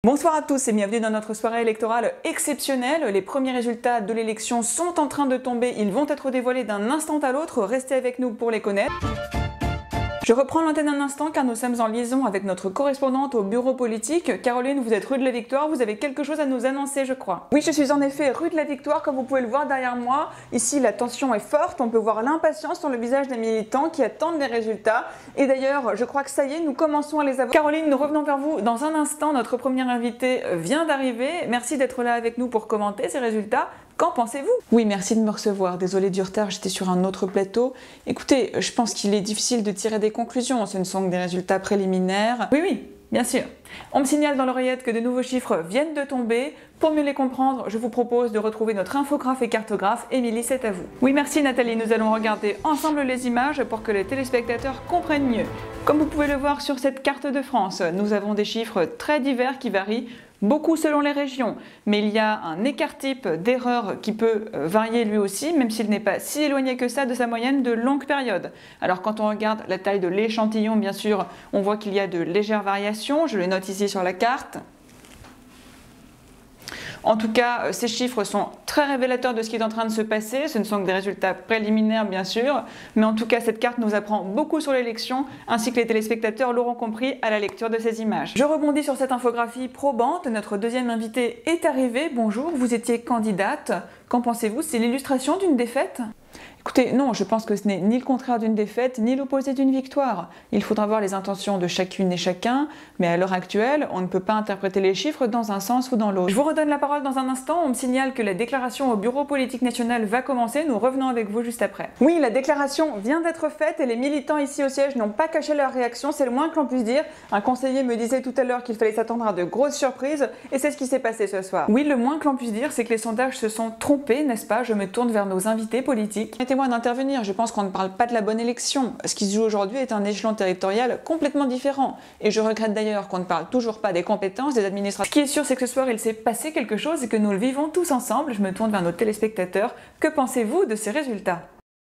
Bonsoir à tous et bienvenue dans notre soirée électorale exceptionnelle. Les premiers résultats de l'élection sont en train de tomber, ils vont être dévoilés d'un instant à l'autre, restez avec nous pour les connaître. Je reprends l'antenne un instant car nous sommes en liaison avec notre correspondante au bureau politique. Caroline, vous êtes rue de la Victoire, vous avez quelque chose à nous annoncer je crois. Oui, je suis en effet rue de la Victoire comme vous pouvez le voir derrière moi. Ici la tension est forte, on peut voir l'impatience sur le visage des militants qui attendent les résultats. Et d'ailleurs, je crois que ça y est, nous commençons à les avoir. Caroline, nous revenons vers vous dans un instant, notre première invitée vient d'arriver. Merci d'être là avec nous pour commenter ces résultats. Qu'en pensez-vous? Oui, merci de me recevoir. Désolée du retard, j'étais sur un autre plateau. Écoutez, je pense qu'il est difficile de tirer des conclusions. Ce ne sont que des résultats préliminaires. Oui, bien sûr. On me signale dans l'oreillette que de nouveaux chiffres viennent de tomber. Pour mieux les comprendre, je vous propose de retrouver notre infographe et cartographe. Émilie, c'est à vous. Oui, merci Nathalie. Nous allons regarder ensemble les images pour que les téléspectateurs comprennent mieux. Comme vous pouvez le voir sur cette carte de France, nous avons des chiffres très divers qui varient beaucoup selon les régions, mais il y a un écart type d'erreur qui peut varier lui aussi, même s'il n'est pas si éloigné que ça de sa moyenne de longue période. Alors quand on regarde la taille de l'échantillon, bien sûr, on voit qu'il y a de légères variations, je les note ici sur la carte. En tout cas, ces chiffres sont très révélateurs de ce qui est en train de se passer. Ce ne sont que des résultats préliminaires, bien sûr. Mais en tout cas, cette carte nous apprend beaucoup sur l'élection, ainsi que les téléspectateurs l'auront compris à la lecture de ces images. Je rebondis sur cette infographie probante. Notre deuxième invitée est arrivée. Bonjour, vous étiez candidate. Qu'en pensez-vous? C'est l'illustration d'une défaite? Écoutez, non, je pense que ce n'est ni le contraire d'une défaite, ni l'opposé d'une victoire. Il faudra voir les intentions de chacune et chacun, mais à l'heure actuelle, on ne peut pas interpréter les chiffres dans un sens ou dans l'autre. Je vous redonne la parole dans un instant, on me signale que la déclaration au Bureau politique national va commencer, nous revenons avec vous juste après. Oui, la déclaration vient d'être faite et les militants ici au siège n'ont pas caché leur réaction, c'est le moins que l'on puisse dire. Un conseiller me disait tout à l'heure qu'il fallait s'attendre à de grosses surprises, et c'est ce qui s'est passé ce soir. Oui, le moins que l'on puisse dire, c'est que les sondages se sont trompés, n'est-ce pas? Je me tourne vers nos invités politiques. Permettez-moi d'intervenir, je pense qu'on ne parle pas de la bonne élection. Ce qui se joue aujourd'hui est un échelon territorial complètement différent. Et je regrette d'ailleurs qu'on ne parle toujours pas des compétences des administrations. Ce qui est sûr, c'est que ce soir, il s'est passé quelque chose et que nous le vivons tous ensemble. Je me tourne vers nos téléspectateurs. Que pensez-vous de ces résultats?